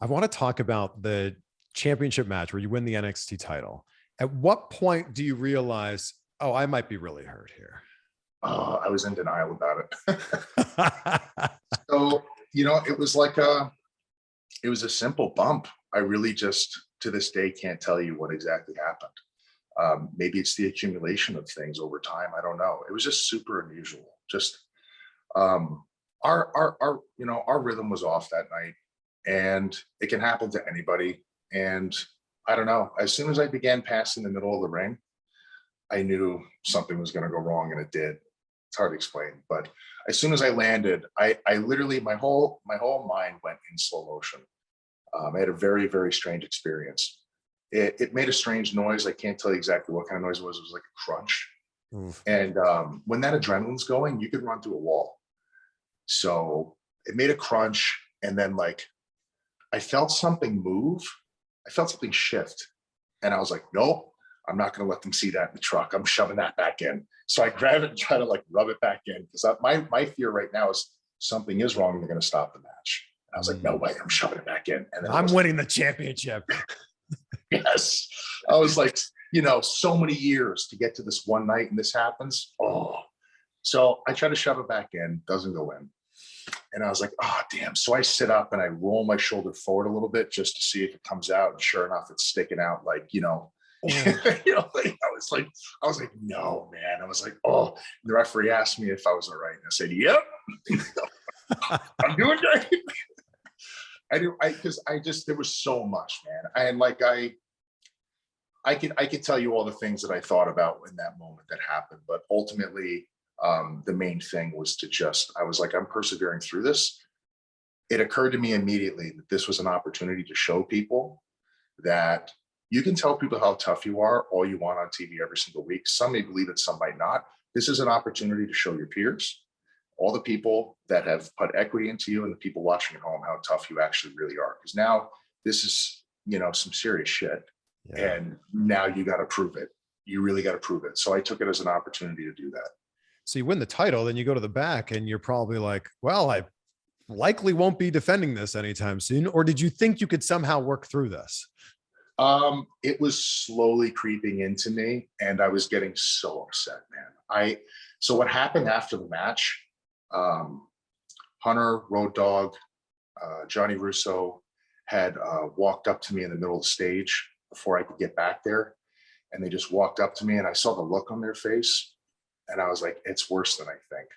I want to talk about the championship match where you win the NXT title. At what point do you realize, oh, I might be really hurt here? Oh, I was in denial about it. So, it was like it was a simple bump. I really just, to this day, can't tell you what exactly happened. Maybe it's the accumulation of things over time. I don't know. It was just super unusual. Just our rhythm was off that night, and it can happen to anybody. And I don't know. As soon as I began passing the middle of the ring, I knew something was going to go wrong, and it did. It's hard to explain, but as soon as I landed, I literally, my whole mind went in slow motion. I had a very, very strange experience. It made a strange noise. I can't tell you exactly what kind of noise it was. It was like a crunch. Oof. And when that adrenaline's going, you could run through a wall. So it made a crunch, and then I felt something move. I felt something shift, and I was like, nope, I'm not going to let them see that in the truck. I'm shoving that back in. So I grab it and try to rub it back in, because my fear right now is something is wrong and they're going to stop the match. And I was like, no way, I'm shoving it back in. And then I'm winning the championship. Yes. I was like, so many years to get to this one night, and this happens. Oh, so I try to shove it back in, doesn't go in. And I was like, oh, damn. So I sit up and I roll my shoulder forward a little bit just to see if it comes out. And sure enough, it's sticking out I was like, no, man. I was like, oh, the referee asked me if I was all right. And I said, yep, I'm doing great. There was so much, man. And I could tell you all the things that I thought about in that moment that happened, but ultimately, the main thing was I was like, I'm persevering through this. It occurred to me immediately that this was an opportunity to show people that you can tell people how tough you are all you want on TV every single week. Some may believe it, some might not. This is an opportunity to show your peers, all the people that have put equity into you, and the people watching at home, how tough you actually really are. Because now this is, some serious shit. Yeah. And now you got to prove it. You really got to prove it. So I took it as an opportunity to do that. So you win the title, then you go to the back and you're probably like, well, I likely won't be defending this anytime soon. Or did you think you could somehow work through this? It was slowly creeping into me, and I was getting so upset, man. So what happened after the match, Hunter, Road Dogg, Johnny Russo had walked up to me in the middle of the stage before I could get back there. And they just walked up to me, and I saw the look on their face. And I was like, it's worse than I think,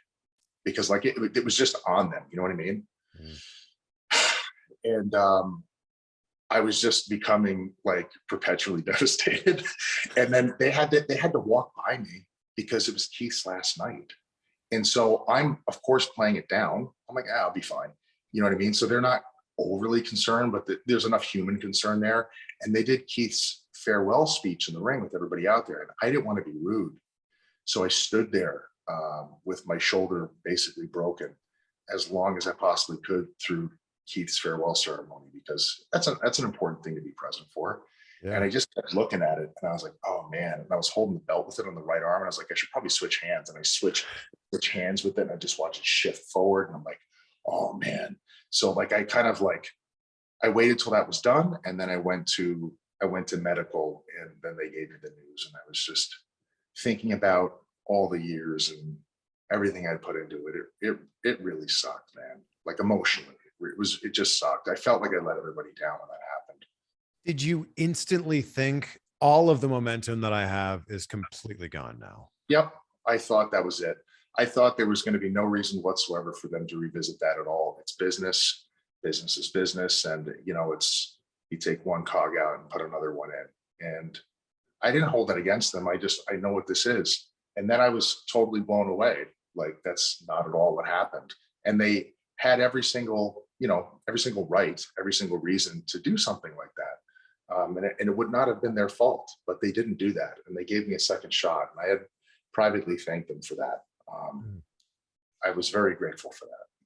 because it was just on them. You know what I mean? Mm. And I was just becoming perpetually devastated. And then they had to walk by me because it was Keith's last night. And so I'm, of course, playing it down. I'm like, I'll be fine. You know what I mean? So they're not overly concerned, but there's enough human concern there. And they did Keith's farewell speech in the ring with everybody out there. And I didn't want to be rude. So I stood there with my shoulder basically broken as long as I possibly could through Keith's farewell ceremony, because that's an important thing to be present for. Yeah. And I just kept looking at it, and I was like, oh man. And I was holding the belt with it on the right arm, and I was like, I should probably switch hands. And I switch hands with it, and I just watch it shift forward, and I'm like, oh man. So I waited till that was done, and then I went to medical, and then they gave me the news, and I was just thinking about all the years and everything I put into it. It really sucked, man. Emotionally. It just sucked. I felt like I let everybody down when that happened. Did you instantly think, all of the momentum that I have is completely gone now? Yep. I thought that was it. I thought there was going to be no reason whatsoever for them to revisit that at all. It's business. Business is business. And you take one cog out and put another one in. And I didn't hold that against them. I know what this is. And then I was totally blown away. That's not at all what happened. And they had every single right, every single reason to do something like that. And it would not have been their fault, but they didn't do that. And they gave me a second shot. And I had privately thanked them for that. I was very grateful for that.